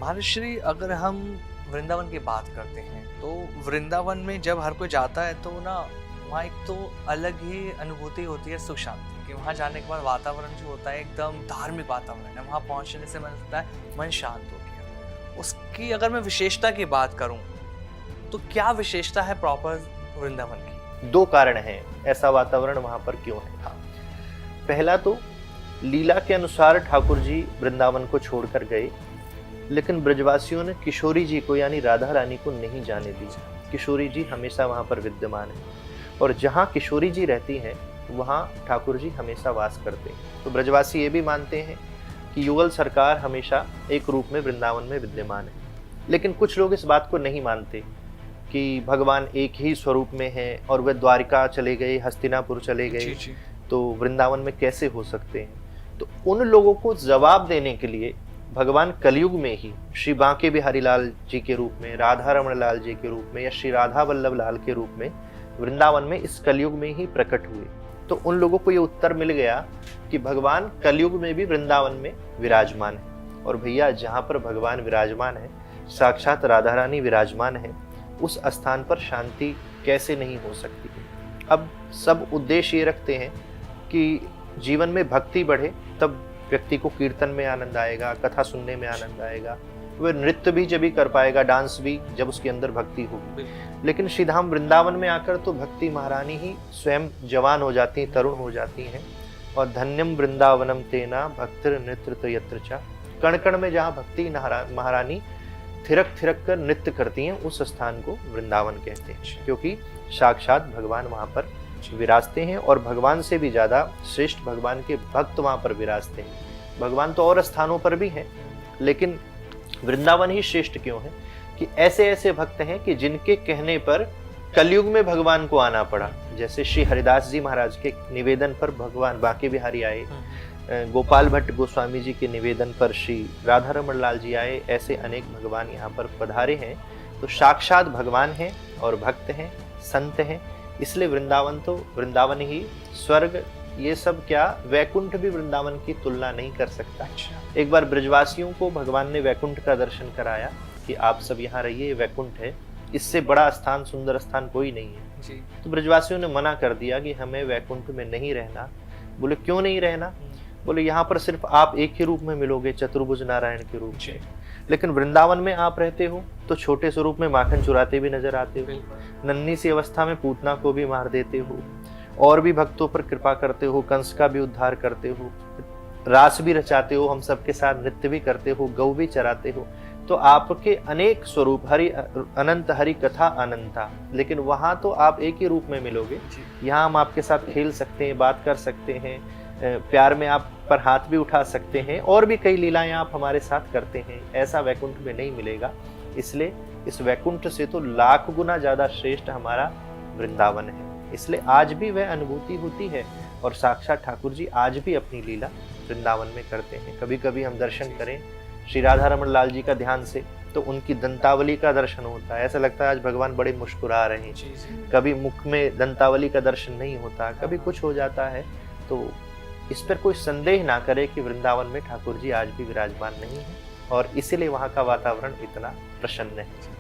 महाराष्ट्री अगर हम वृंदावन की बात करते हैं तो वृंदावन में जब हर कोई जाता है तो ना वहाँ एक तो अलग ही अनुभूति होती है सुख शांति की। वहाँ जाने के बाद वातावरण जो होता है एकदम धार्मिक वातावरण है। वहाँ पहुँचने से मन लगता है मन शांत हो गया। उसकी अगर मैं विशेषता की बात करूँ तो क्या विशेषता है प्रॉपर वृंदावन की? दो कारण हैं ऐसा वातावरण वहां पर क्यों है। हाँ। पहला तो लीला के अनुसार ठाकुर जी वृंदावन को छोड़कर गए, लेकिन ब्रजवासियों ने किशोरी जी को यानी राधा रानी को नहीं जाने दी। किशोरी जी हमेशा वहां पर विद्यमान है और जहां किशोरी जी रहती हैं वहां ठाकुर जी हमेशा वास करते हैं। तो ब्रजवासी ये भी मानते हैं कि युगल सरकार हमेशा एक रूप में वृंदावन में विद्यमान है, लेकिन कुछ लोग इस बात को नहीं मानते कि भगवान एक ही स्वरूप में है और वे द्वारिका चले गए, हस्तिनापुर चले गए, तो वृंदावन में कैसे हो सकते हैं। तो उन लोगों को जवाब देने के लिए भगवान कलयुग में ही श्री बांके बिहारी लाल जी के रूप में, राधा रमण लाल जी के रूप में या श्री राधा वल्लभ लाल के रूप में वृंदावन में इस कलयुग में ही प्रकट हुए। तो उन लोगों को ये उत्तर मिल गया कि भगवान कलयुग में भी वृंदावन में विराजमान है। और भैया जहाँ पर भगवान विराजमान है, साक्षात राधा रानी विराजमान है, उस स्थान पर शांति कैसे नहीं हो सकती है। अब सब उद्देश्य ये रखते हैं कि जीवन में भक्ति बढ़े, तब व्यक्ति को कीर्तन में आनंद आएगा, कथा सुनने में आनंद आएगा, वह नृत्य भी जब ही कर पाएगा, डांस भी, जब उसके अंदर भक्ति होगी। लेकिन श्रीधाम वृंदावन में आकर तो भक्ति महारानी ही स्वयं जवान हो जाती हैं, तरुण हो जाती हैं। और धन्यम वृंदावनम तेना भक्तिर नृत्य यत्र चा, कण कण में जहाँ भक्ति महारानी थिरक थिरक कर नृत्य करती हैं, उस स्थान को वृंदावन कहते हैं, क्योंकि साक्षात भगवान वहां पर विराजते हैं। और भगवान से भी ज्यादा श्रेष्ठ भगवान के भक्त वहां पर विराजते हैं। भगवान तो और स्थानों पर भी हैं, लेकिन वृंदावन ही श्रेष्ठ क्यों है कि ऐसे ऐसे भक्त हैं कि जिनके कहने पर कलयुग में भगवान को आना पड़ा। जैसे श्री हरिदास जी महाराज के निवेदन पर भगवान बांके बिहारी आए, गोपाल भट्ट गोस्वामी जी के निवेदन पर श्री राधा रमण लाल जी आए, ऐसे अनेक भगवान यहाँ पर पधारे हैं। तो साक्षात भगवान हैं और भक्त हैं, संत हैं, इसलिए वृंदावन तो वृंदावन ही, स्वर्ग ये सब क्या, वैकुंठ भी वृंदावन की तुलना नहीं कर सकता। एक बार ब्रजवासियों को भगवान ने वैकुंठ का दर्शन कराया कि आप सब यहाँ रहिए, वैकुंठ है, इससे बड़ा स्थान, सुंदर स्थान कोई नहीं है जी। तो ब्रजवासियों ने मना कर दिया कि हमें वैकुंठ में नहीं रहना। बोले क्यों नहीं रहना? बोले यहाँ पर सिर्फ आप एक ही रूप में मिलोगे, चतुर्भुज नारायण के रूप में, लेकिन वृंदावन में आप रहते हो तो छोटे स्वरूप में माखन चुराते भी नजर आते हो, नन्ही सी अवस्था में पूतना को भी मार देते हो, और भी भक्तों पर कृपा करते हो, कंस का भी उद्धार करते हो, रास भी रचाते हो, हम सबके साथ नृत्य भी करते हो, गौ भी चराते हो। तो आपके अनेक स्वरूप, हरि अनंत हरि कथा अनंता, लेकिन वहां तो आप एक ही रूप में मिलोगे। यहाँ हम आपके साथ खेल सकते हैं, बात कर सकते हैं, प्यार में आप पर हाथ भी उठा सकते हैं, और भी कई लीलाएं आप हमारे साथ करते हैं, ऐसा वैकुंठ में नहीं मिलेगा। इसलिए इस वैकुंठ से तो लाख गुना ज्यादा श्रेष्ठ हमारा वृंदावन है। इसलिए आज भी वह अनुभूति होती है और साक्षात ठाकुर जी आज भी अपनी लीला वृंदावन में करते हैं। कभी कभी हम दर्शन करें श्री राधा रमण लाल जी का ध्यान से, तो उनकी दंतावली का दर्शन होता है, ऐसा लगता है आज भगवान बड़े मुस्कुरा रहे हैं। कभी मुख में दंतावली का दर्शन नहीं होता, कभी कुछ हो जाता है। तो इस पर कोई संदेह ना करे कि वृंदावन में ठाकुर जी आज भी विराजमान नहीं है, और इसीलिए वहाँ का वातावरण इतना प्रसन्न है।